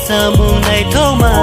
sa mong nay thoma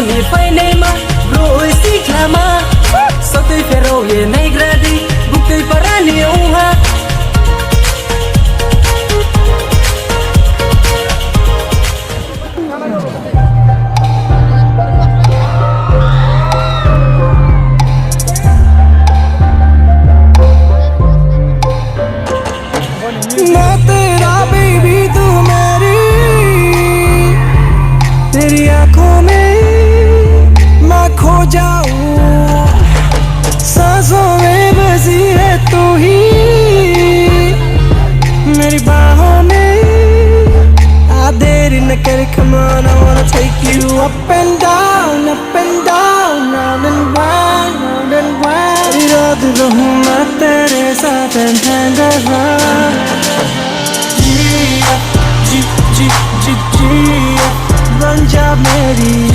ni phai nei ma rồi si klama so tui pero ye nei gradi bukti parani uha मैं तेरा baby तू मेरी तेरी आंखों में खो जाऊं सांसों में बसी है तू ही मेरी बाहों में आ देरी न कर come on I wanna take you up and down round and round रात रहूं मैं तेरे साथ and hand around जी जी जी जी बन जा मेरी